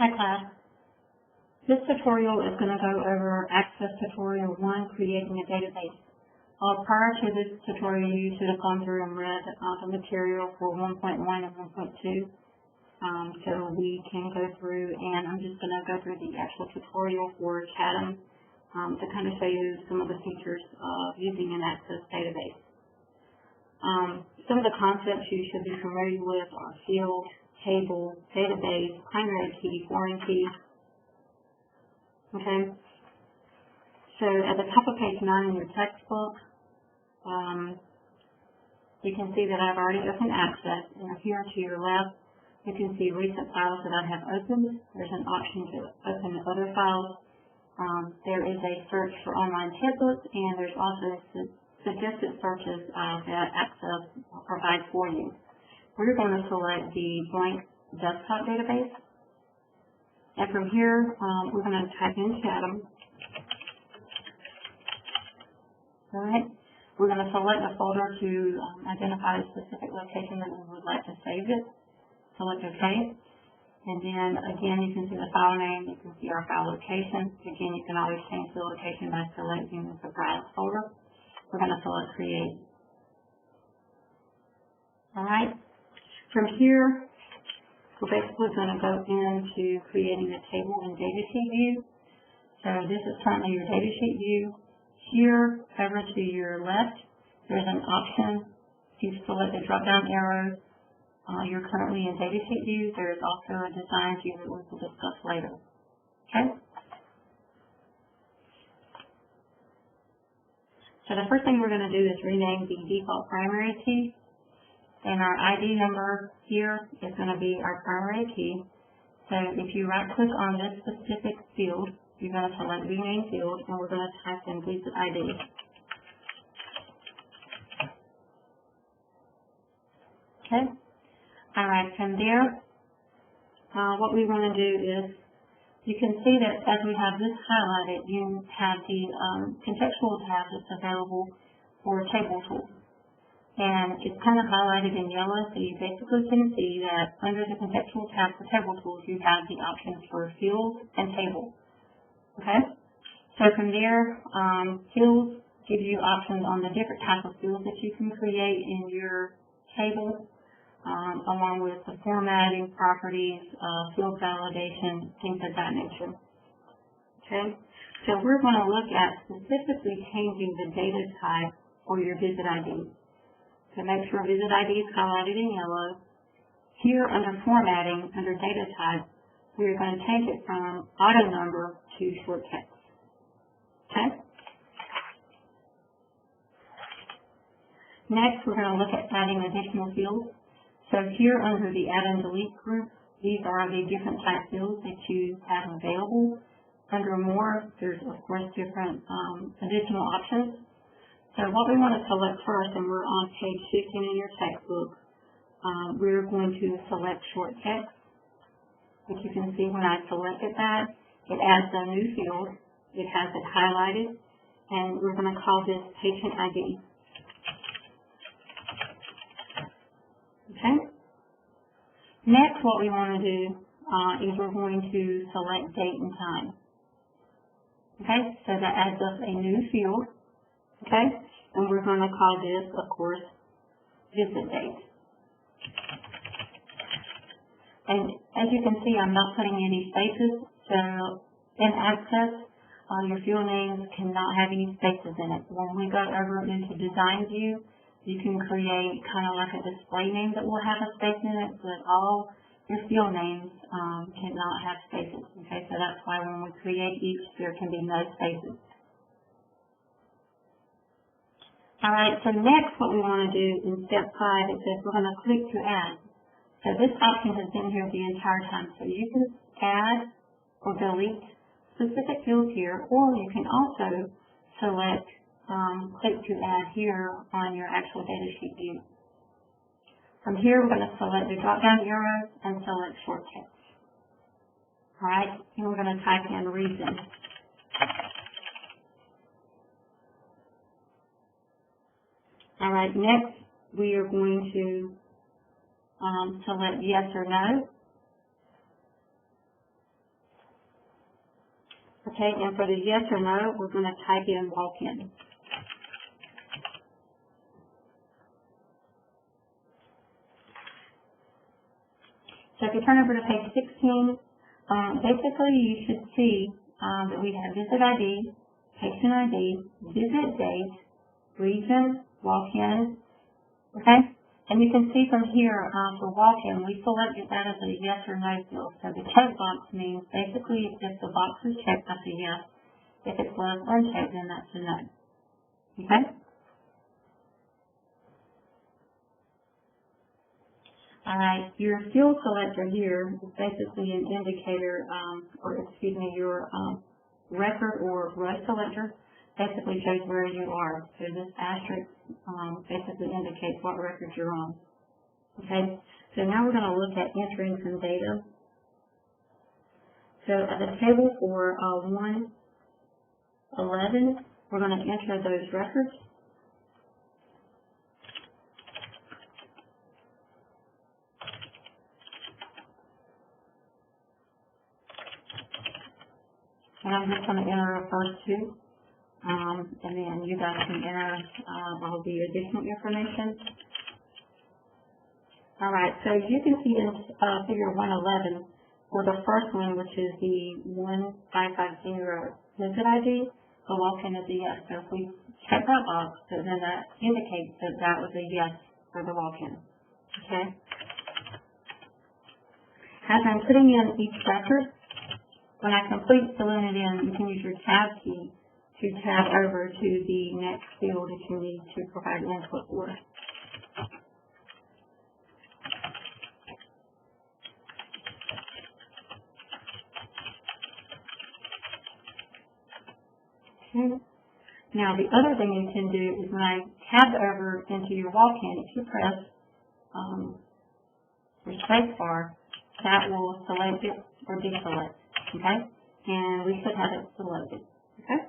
Hi class. This tutorial is going to go over Access Tutorial 1, creating a database. Prior to this tutorial, you should have gone through and read the material for 1.1 and 1.2. So we can go through, and I'm just going to go through the actual tutorial for Chatham to kind of show you some of the features of using an Access database. Some of the concepts you should be familiar with are field, table, database, primary key, foreign key. Okay, so at the top of page 9 in your textbook, you can see that I've already opened Access, and here to your left, you can see recent files that I have opened. There's an option to open other files. There is a search for online templates, and there's also suggested searches that Access provides for you. We're going to select the blank desktop database. And from here, we're going to type in Chatham. All right. We're going to select a folder to identify a specific location that we would like to save it. Select OK. And then, again, you can see the file name. You can see our file location. Again, you can always change the location by selecting the browse folder. We're going to select Create. All right. From here, we're basically going to go into creating a table in datasheet view. So this is currently your datasheet view. Here, over to your left, there's an option. If you select the drop-down arrow, you're currently in datasheet view. There is also a design view that we will discuss later. Okay? So the first thing we're going to do is rename the default primary key. And our ID number here is going to be our primary key. So if you right-click on this specific field, you're going to select Rename Field, and we're going to type in Visit ID. Okay. All right. From there, what we want to do is, you can see that as we have this highlighted, you have the contextual tab that's available for Table Tools. And it's kind of highlighted in yellow, so you basically can see that under the contextual tab for Table Tools, you have the options for fields and table. Okay? So from there, fields give you options on the different types of fields that you can create in your table, along with the formatting, properties, field validation, things of that nature. Okay? So we're going to look at specifically changing the data type for your Visit ID. So make sure Visit ID is highlighted in yellow. Here under Formatting, under Data Type, we're going to change it from auto number to short text. Okay? Next, we're going to look at adding additional fields. So here under the Add and Delete group, these are the different type fields that you have available. Under More, there's of course different additional options. So what we want to select first, and we're on page 15 in your textbook, we're going to select short text. As you can see, when I selected that, it adds a new field. It has it highlighted, and we're going to call this Patient ID. Okay? Next, what we want to do is we're going to select date and time. Okay? So that adds us a new field. Okay, and we're going to call this, of course, Visit Date. And as you can see, I'm not putting any spaces, so in Access, your field names cannot have any spaces in it. When we go over into Design View, you can create kind of like a display name that will have a space in it, but all your field names cannot have spaces. Okay, so that's why when we create each, there can be no spaces. All right, so next what we want to do in step 5 is that we're going to click to add. So this option has been here the entire time. So you can add or delete specific fields here, or you can also select click to add here on your actual datasheet view. From here, we're going to select the drop-down arrows and select short text. All right, and we're going to type in reason. All right, next we are going to select yes or no. Okay, and for the yes or no, we're going to type in walk-in. So if you turn over to page 16, basically you should see that we have visit ID, patient ID, visit date, region, walk-in, okay? And you can see from here for walk-in, we selected that as a yes or no field. So the checkbox means basically if the box is checked, that's a yes. If it's left unchecked, then that's a no. Okay? Alright, your field selector here is basically an indicator, your record or row selector basically shows where you are. So this asterisk basically indicates what record you're on. Okay, so now we're going to look at entering some data. So at the table for 111, we're going to enter those records. And I'm just going to enter the first two. And then you guys can enter all the additional information. Alright, so you can see in figure 111 for the first one, which is the 1550 visit ID, the walk-in is a yes. So if we check that box, then that indicates that that was a yes for the walk-in. Okay? As I'm putting in each record, when I complete filling it in, you can use your tab key to tab over to the next field that you need to provide input for. Okay. Now the other thing you can do is when I tab over into your walk-in, if you press your space bar, that will select it or deselect. Okay? And we should have it selected. Okay?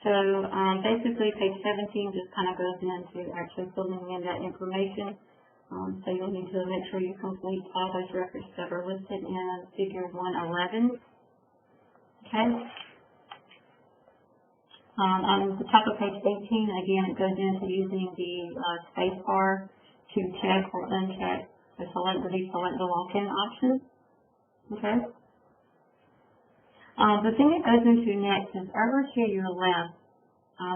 So basically page 17 just kind of goes into actually filling in that information. So you'll need to make sure you complete all those records that are listed in figure 111. Okay? On the top of page 18, again, it goes into using the space bar to check or uncheck the select or deselect the walk-in option. Okay? The thing it goes into next is over to your left.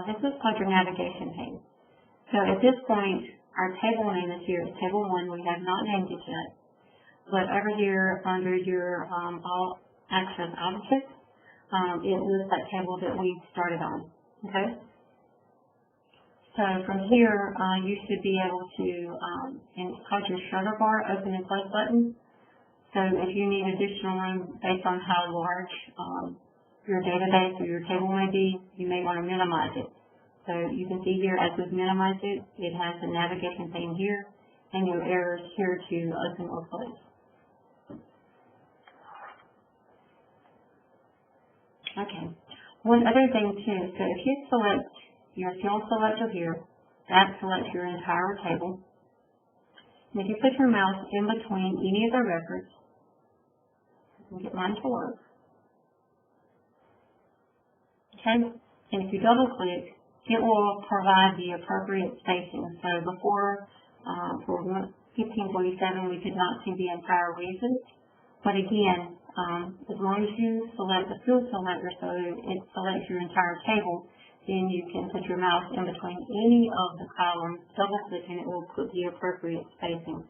This is called your navigation page. So at this point, our table name is here. It's table 1. We have not named it yet. But over here under your all access objects, it lists that table that we started on. Okay? So from here, you should be able to, and it's called your shutter bar, open and close button. So if you need additional room based on how large your database or your table may be, you may want to minimize it. So you can see here as we've minimized it, it has the navigation pane here and your arrows here to open or close. Okay. One other thing too, so if you select your field selector here, that selects your entire table. And if you put your mouse in between any of the records, I can get mine to work. Okay, and if you double click, it will provide the appropriate spacing. So before, for 1547, we could not see the entire region. But again, as long as you select the field selector so it selects your entire table, then you can put your mouse in between any of the columns, double click, and it will put the appropriate spacing.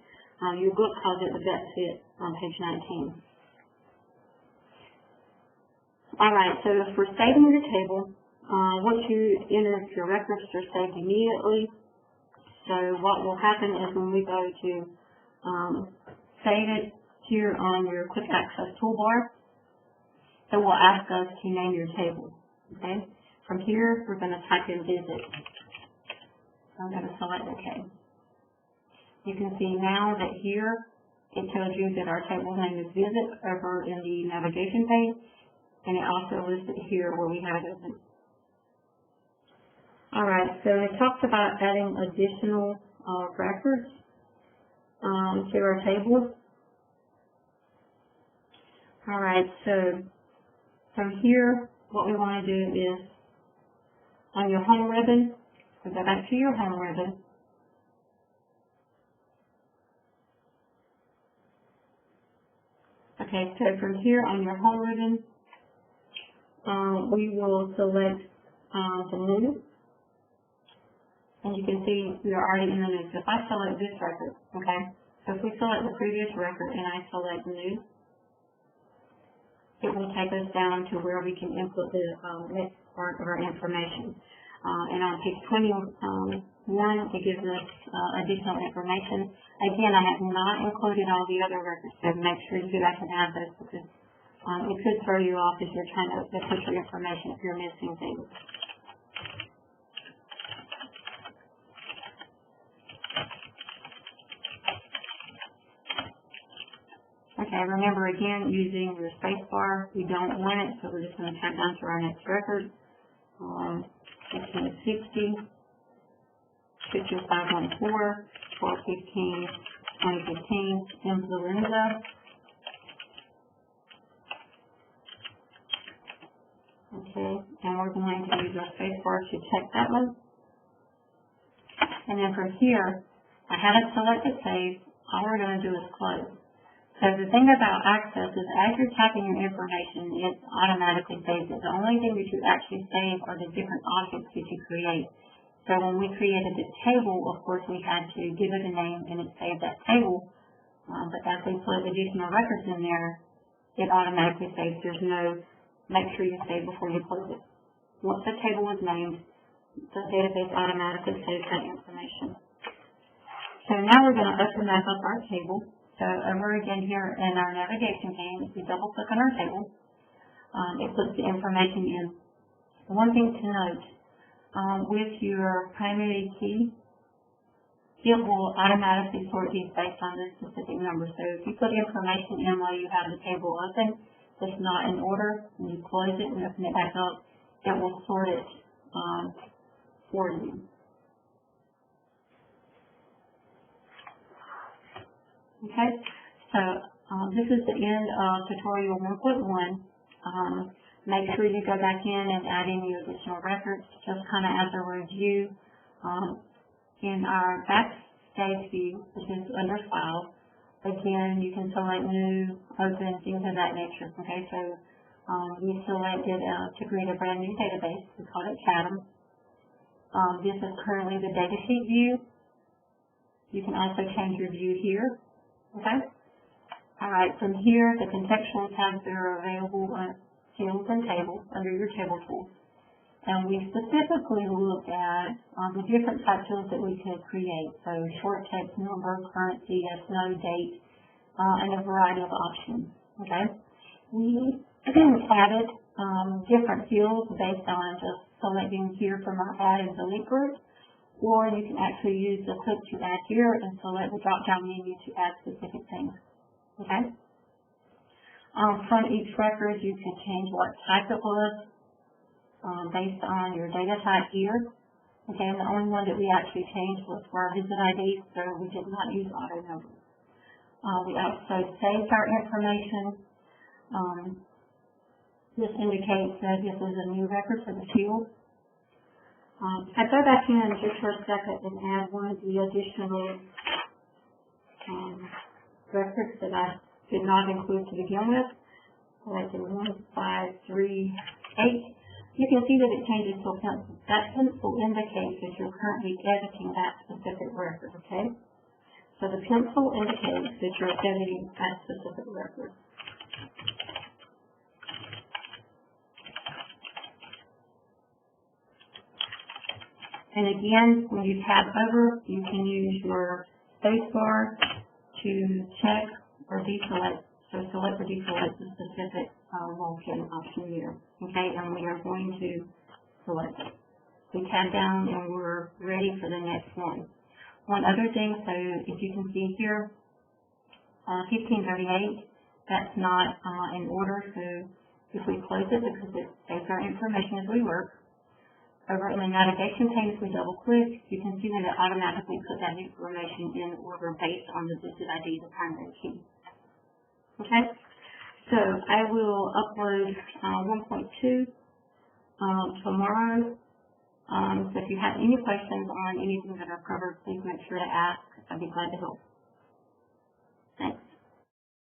Your book calls it the best fit on page 19. Alright, so for saving the table, once you enter your records, they're saved immediately. So what will happen is when we go to save it here on your quick access toolbar, it will ask us to name your table. Okay? From here, we're going to type in visit. So I'm going to select OK. You can see now that here it tells you that our table name is visit over in the navigation pane, and it also lists it here where we have it open. Alright, so it talks about adding additional records to our table. All right, so from here, what we want to do is, on your home ribbon, we go back to your home ribbon. Okay, so from here on your home ribbon, we will select the new, and you can see we are already in the new. So if I select this record, okay, so if we select the previous record and I select new, it will take us down to where we can input the next part of our information. And on page 21, it gives us additional information. Again, I have not included all the other records, so make sure you go back and add those because it could throw you off if you're trying to put your information if you're missing things. Okay, remember again, using your space bar, we don't want it, so we're just going to tap down to our next record. 1560, 514, 415, 2015, influenza. Okay, and we're going to use our space bar to check that one. And then from here, I haven't selected save. All we're going to do is close. So the thing about Access is as you're typing your information, it automatically saves it. The only thing that you actually save are the different objects that you create. So when we created the table, of course, we had to give it a name and it saved that table. But as we put additional records in there, it automatically saves. There's no make sure you save before you close it. Once the table is named, the database automatically saves that information. So now we're going to open back up our table. So over again here in our navigation pane, if we double click on our table, it puts the information in. One thing to note, with your primary key, it will automatically sort these based on this specific number. So if you put information in while you have the table open, that's not in order, when you close it and open it back up, it will sort it for you. Okay, so this is the end of tutorial 1.1. Make sure you go back in and add in your additional records, just kind of as a review. In our backstage view, which is under File, again, you can select New, Open, things of that nature. Okay, so we selected to create a brand new database. We called it CADM. This is currently the datasheet view. You can also change your view here. Okay. All right. From here, the contextual tabs that are available on fields and tables under your table tools. And we specifically looked at the different type fields that we could create. So short text, number, currency, yes, no, date, and a variety of options. Okay. We added different fields based on just selecting here from our add and delete group. Or you can actually use the click to add here and select the drop-down menu to add specific things. Okay? From each record, you can change what type it was based on your data type here. Okay, and the only one that we actually changed was for our visit ID, so we did not use auto number. We also saved our information. This indicates that this is a new record for the field. I go back in just for a second and add one of the additional records that I did not include to begin with. Like in 1538, you can see that it changes to a pencil. That pencil indicates that you're currently editing that specific record, okay? So the pencil indicates that you're editing that specific record. And again, when you tab over, you can use your space bar to check or deselect. So select or deselect the specific Vulkan option here. Okay, and we are going to select it. We tab down and we're ready for the next one. One other thing, so if you can see here, 1538, that's not in order. So if we close it because it saves our information as we work, over in the navigation pane, if we double click, you can see that it automatically puts that information in order based on the visit ID, the primary key. Okay? So So I will upload 1.2 tomorrow. So if you have any questions on anything that I've covered, please make sure to ask. I'd be glad to help. Thanks.